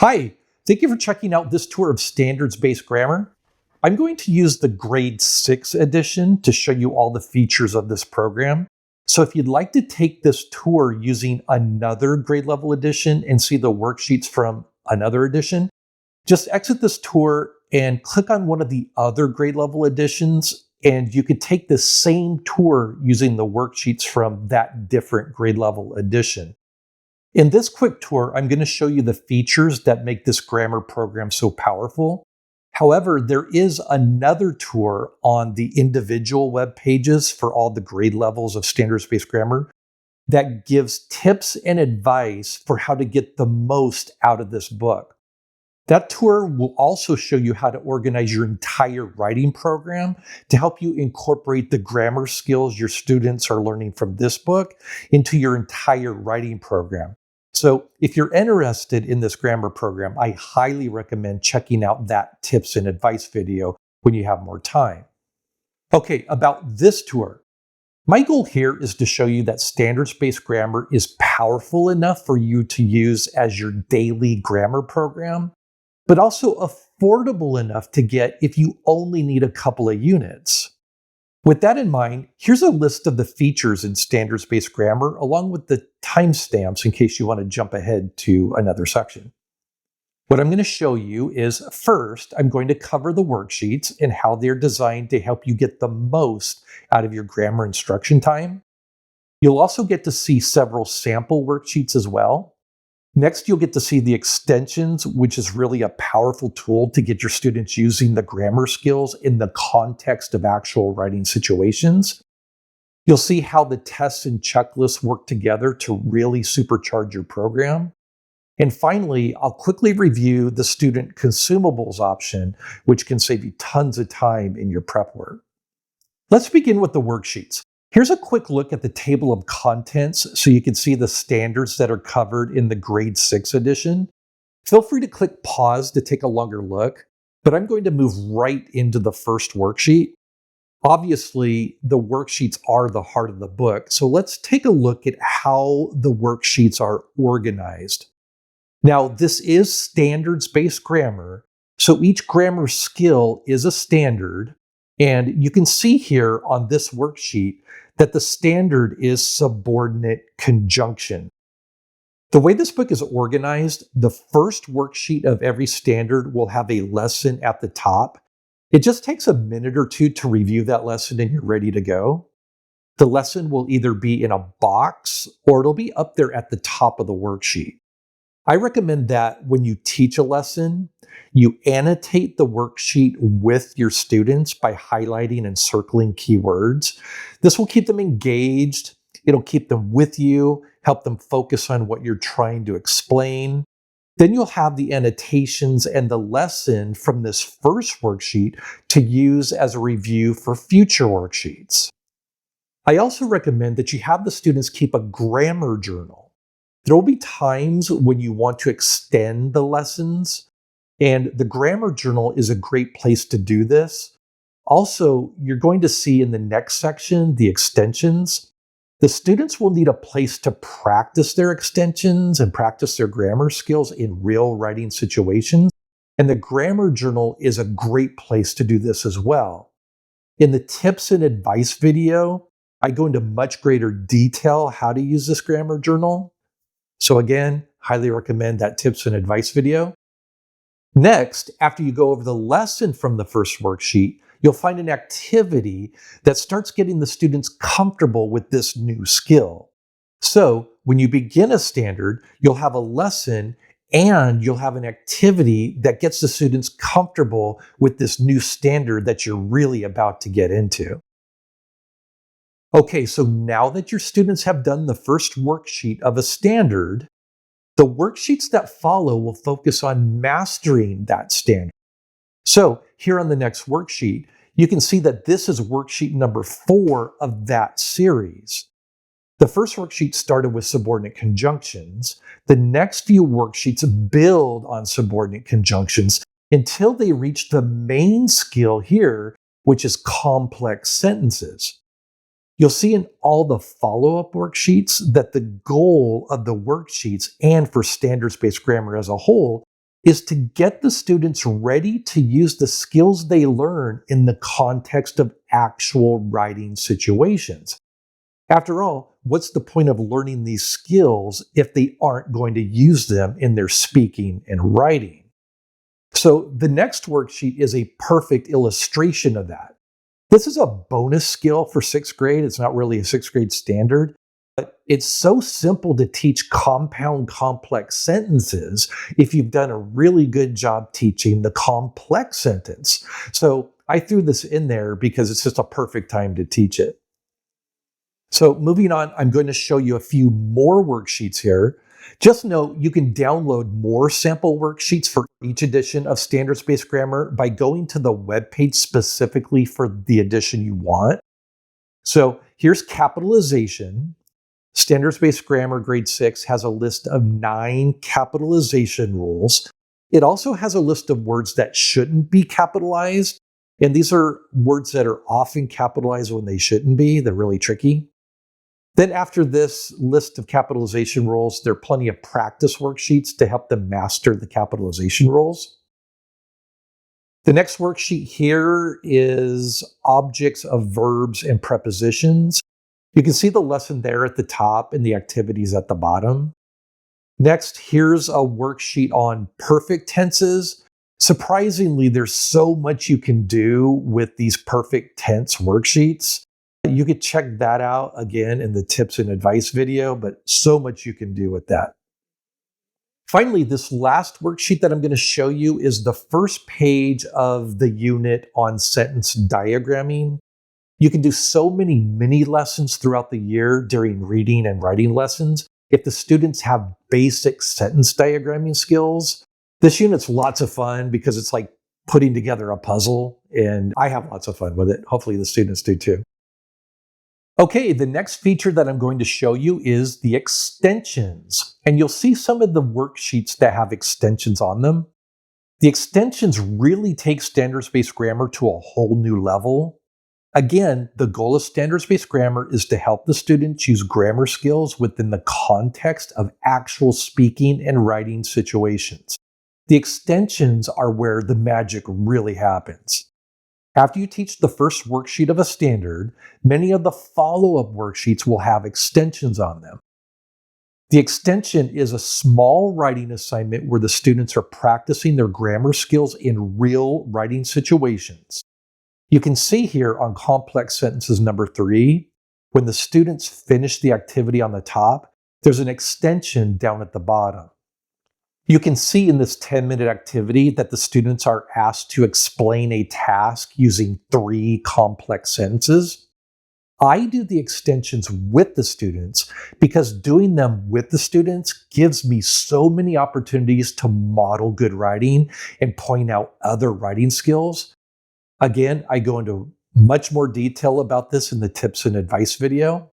Hi, thank you for checking out this tour of standards-based grammar. I'm going to use the grade 6 edition to show you all the features of this program. So if you'd like to take this tour using another grade level edition and see the worksheets from another edition, just exit this tour and click on one of the other grade level editions, and you could take the same tour using the worksheets from that different grade level edition. In this quick tour, I'm going to show you the features that make this grammar program so powerful. However, there is another tour on the individual web pages for all the grade levels of standards-based grammar that gives tips and advice for how to get the most out of this book. That tour will also show you how to organize your entire writing program to help you incorporate the grammar skills your students are learning from this book into your entire writing program. So if you're interested in this grammar program, I highly recommend checking out that tips and advice video when you have more time. Okay, about this tour. My goal here is to show you that standards-based grammar is powerful enough for you to use as your daily grammar program, but also affordable enough to get if you only need a couple of units. With that in mind, here's a list of the features in standards-based grammar along with the timestamps in case you want to jump ahead to another section. What I'm going to show you is, first, I'm going to cover the worksheets and how they're designed to help you get the most out of your grammar instruction time. You'll also get to see several sample worksheets as well. Next, you'll get to see the extensions, which is really a powerful tool to get your students using the grammar skills in the context of actual writing situations. You'll see how the tests and checklists work together to really supercharge your program. And finally, I'll quickly review the student consumables option, which can save you tons of time in your prep work. Let's begin with the worksheets. Here's a quick look at the table of contents so you can see the standards that are covered in the grade 6 edition. Feel free to click pause to take a longer look, but I'm going to move right into the first worksheet. Obviously, the worksheets are the heart of the book, so let's take a look at how the worksheets are organized. Now, this is standards-based grammar, so each grammar skill is a standard, and you can see here on this worksheet that the standard is subordinate conjunction. The way this book is organized, the first worksheet of every standard will have a lesson at the top. It just takes a minute or two to review that lesson and you're ready to go. The lesson will either be in a box or it'll be up there at the top of the worksheet. I recommend that when you teach a lesson, you annotate the worksheet with your students by highlighting and circling keywords. This will keep them engaged. It'll keep them with you, help them focus on what you're trying to explain. Then you'll have the annotations and the lesson from this first worksheet to use as a review for future worksheets. I also recommend that you have the students keep a grammar journal. There will be times when you want to extend the lessons, and the grammar journal is a great place to do this. Also, you're going to see in the next section, the extensions. The students will need a place to practice their extensions and practice their grammar skills in real writing situations, and the grammar journal is a great place to do this as well. In the tips and advice video, I go into much greater detail how to use this grammar journal. So again, highly recommend that tips and advice video. Next, after you go over the lesson from the first worksheet, you'll find an activity that starts getting the students comfortable with this new skill. So when you begin a standard, you'll have a lesson and you'll have an activity that gets the students comfortable with this new standard that you're really about to get into. Okay, so now that your students have done the first worksheet of a standard, the worksheets that follow will focus on mastering that standard. So here on the next worksheet, you can see that this is worksheet number 4 of that series. The first worksheet started with subordinate conjunctions. The next few worksheets build on subordinate conjunctions until they reach the main skill here, which is complex sentences. You'll see in all the follow-up worksheets that the goal of the worksheets and for standards-based grammar as a whole is to get the students ready to use the skills they learn in the context of actual writing situations. After all, what's the point of learning these skills if they aren't going to use them in their speaking and writing? So the next worksheet is a perfect illustration of that. This is a bonus skill for sixth grade. It's not really a sixth grade standard, but it's so simple to teach compound complex sentences if you've done a really good job teaching the complex sentence. So I threw this in there because it's just a perfect time to teach it. So moving on, I'm going to show you a few more worksheets here. Just note you can download more sample worksheets for each edition of Standards-Based Grammar by going to the webpage specifically for the edition you want. So here's capitalization. Standards-Based Grammar Grade 6 has a list of 9 capitalization rules. It also has a list of words that shouldn't be capitalized. And these are words that are often capitalized when they shouldn't be. They're really tricky. Then after this list of capitalization rules, there are plenty of practice worksheets to help them master the capitalization rules. The next worksheet here is objects of verbs and prepositions. You can see the lesson there at the top and the activities at the bottom. Next, here's a worksheet on perfect tenses. Surprisingly, there's so much you can do with these perfect tense worksheets. You could check that out again in the tips and advice video, but so much you can do with that. Finally, this last worksheet that I'm going to show you is the first page of the unit on sentence diagramming. You can do so many mini lessons throughout the year during reading and writing lessons if the students have basic sentence diagramming skills. This unit's lots of fun because it's like putting together a puzzle, and I have lots of fun with it. Hopefully the students do too. Okay, the next feature that I'm going to show you is the extensions. And you'll see some of the worksheets that have extensions on them. The extensions really take standards-based grammar to a whole new level. Again, the goal of standards-based grammar is to help the students use grammar skills within the context of actual speaking and writing situations. The extensions are where the magic really happens. After you teach the first worksheet of a standard, many of the follow-up worksheets will have extensions on them. The extension is a small writing assignment where the students are practicing their grammar skills in real writing situations. You can see here on complex sentences number 3, when the students finish the activity on the top, there's an extension down at the bottom. You can see in this 10-minute activity that the students are asked to explain a task using 3 complex sentences. I do the extensions with the students because doing them with the students gives me so many opportunities to model good writing and point out other writing skills. Again, I go into much more detail about this in the tips and advice video.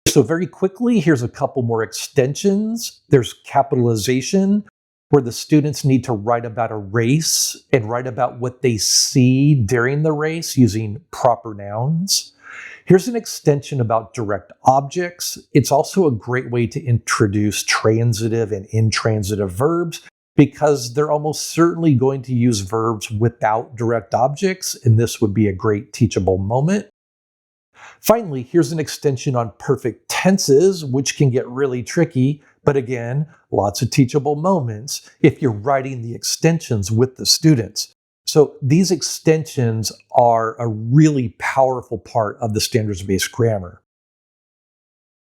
So very quickly, here's a couple more extensions. There's capitalization, where the students need to write about a race and write about what they see during the race using proper nouns. Here's an extension about direct objects. It's also a great way to introduce transitive and intransitive verbs because they're almost certainly going to use verbs without direct objects, and this would be a great teachable moment. Finally, here's an extension on perfect tenses, which can get really tricky, but again, lots of teachable moments if you're writing the extensions with the students. So these extensions are a really powerful part of the standards-based grammar.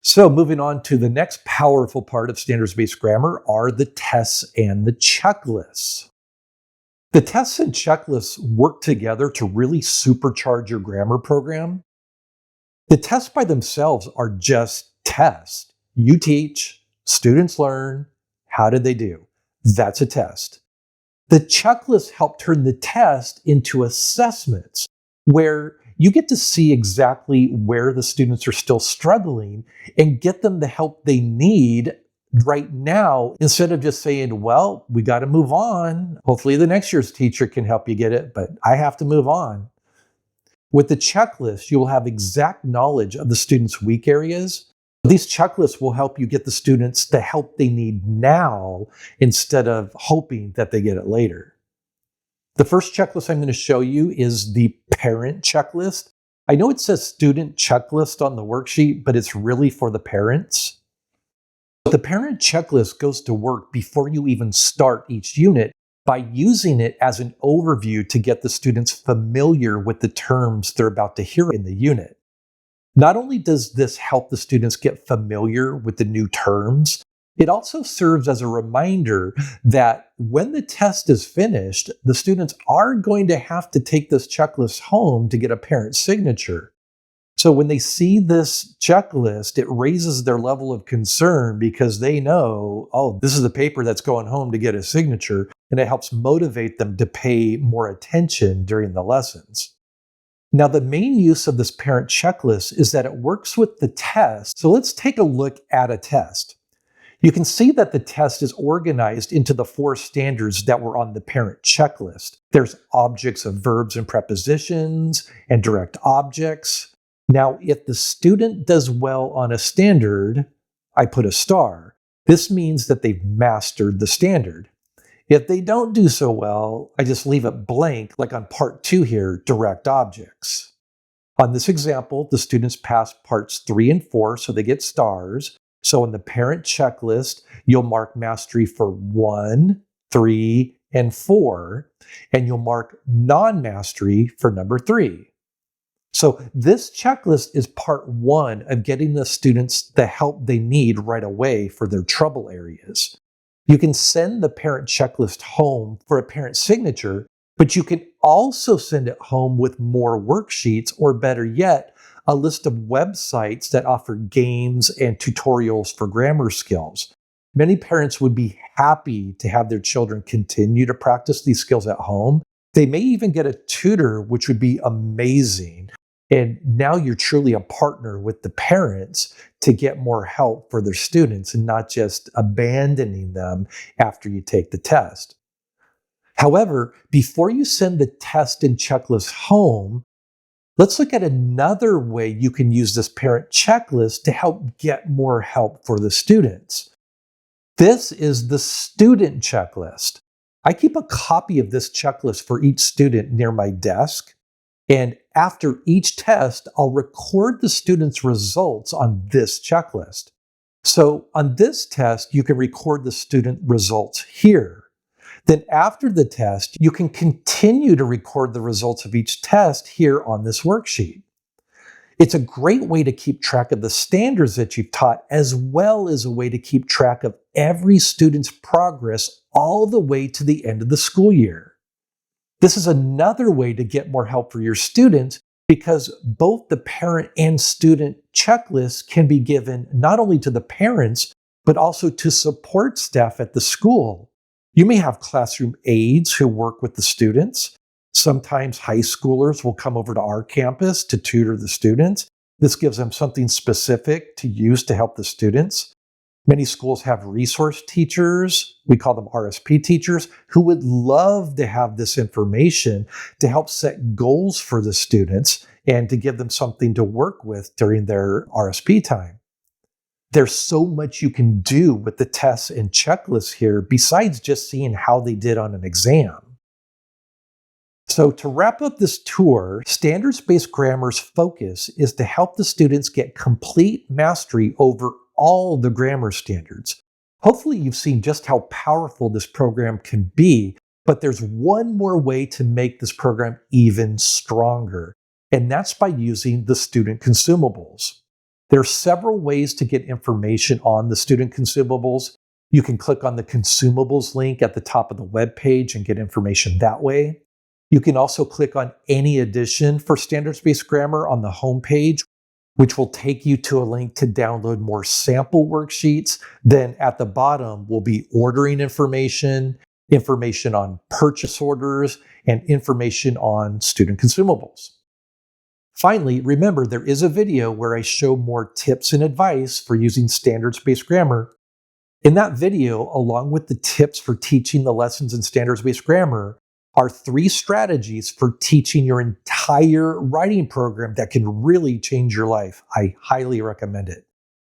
So moving on to the next powerful part of standards-based grammar are the tests and the checklists. The tests and checklists work together to really supercharge your grammar program. The tests by themselves are just tests. You teach, students learn. How did they do? That's a test. The checklists help turn the test into assessments where you get to see exactly where the students are still struggling and get them the help they need right now instead of just saying, well, we got to move on. Hopefully the next year's teacher can help you get it, but I have to move on. With the checklist, you will have exact knowledge of the students' weak areas, These checklists will help you get the students the help they need now instead of hoping that they get it later. The first checklist I'm going to show you is the parent checklist. I know it says student checklist on the worksheet, but it's really for the parents. The parent checklist goes to work before you even start each unit by using it as an overview to get the students familiar with the terms they're about to hear in the unit. Not only does this help the students get familiar with the new terms, it also serves as a reminder that when the test is finished, the students are going to have to take this checklist home to get a parent signature. So when they see this checklist, it raises their level of concern because they know, oh, this is the paper that's going home to get a signature, and it helps motivate them to pay more attention during the lessons. Now, the main use of this parent checklist is that it works with the test. So let's take a look at a test. You can see that the test is organized into the 4 standards that were on the parent checklist. There's objects of verbs and prepositions and direct objects. Now, if the student does well on a standard, I put a star. This means that they've mastered the standard. If they don't do so well, I just leave it blank, like on part 2 here, direct objects. On this example, the students passed parts 3 and 4, so they get stars. So in the parent checklist, you'll mark mastery for 1, 3, and 4, and you'll mark non-mastery for number 3. So this checklist is part 1 of getting the students the help they need right away for their trouble areas. You can send the parent checklist home for a parent signature, but you can also send it home with more worksheets, or better yet, a list of websites that offer games and tutorials for grammar skills. Many parents would be happy to have their children continue to practice these skills at home. They may even get a tutor, which would be amazing. And now you're truly a partner with the parents to get more help for their students and not just abandoning them after you take the test. However, before you send the test and checklist home, let's look at another way you can use this parent checklist to help get more help for the students. This is the student checklist. I keep a copy of this checklist for each student near my desk. And after each test, I'll record the student's results on this checklist. So on this test, you can record the student results here. Then after the test, you can continue to record the results of each test here on this worksheet. It's a great way to keep track of the standards that you've taught, as well as a way to keep track of every student's progress all the way to the end of the school year. This is another way to get more help for your students because both the parent and student checklists can be given not only to the parents, but also to support staff at the school. You may have classroom aides who work with the students. Sometimes high schoolers will come over to our campus to tutor the students. This gives them something specific to use to help the students. Many schools have resource teachers, we call them RSP teachers, who would love to have this information to help set goals for the students and to give them something to work with during their RSP time. There's so much you can do with the tests and checklists here besides just seeing how they did on an exam. So to wrap up this tour, standards-based grammar's focus is to help the students get complete mastery over all the grammar standards. Hopefully you've seen just how powerful this program can be, but there's one more way to make this program even stronger, and that's by using the student consumables. There are several ways to get information on the student consumables. You can click on the consumables link at the top of the web page and get information that way. You can also click on any edition for standards-based grammar on the home page, which will take you to a link to download more sample worksheets. Then at the bottom will be ordering information, information on purchase orders, and information on student consumables. Finally, remember there is a video where I show more tips and advice for using standards-based grammar. In that video, along with the tips for teaching the lessons in standards-based grammar, are 3 strategies for teaching your entire writing program that can really change your life. I highly recommend it.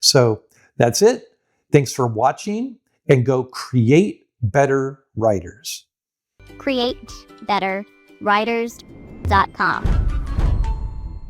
So that's it. Thanks for watching, and go create better writers. CreateBetterWriters.com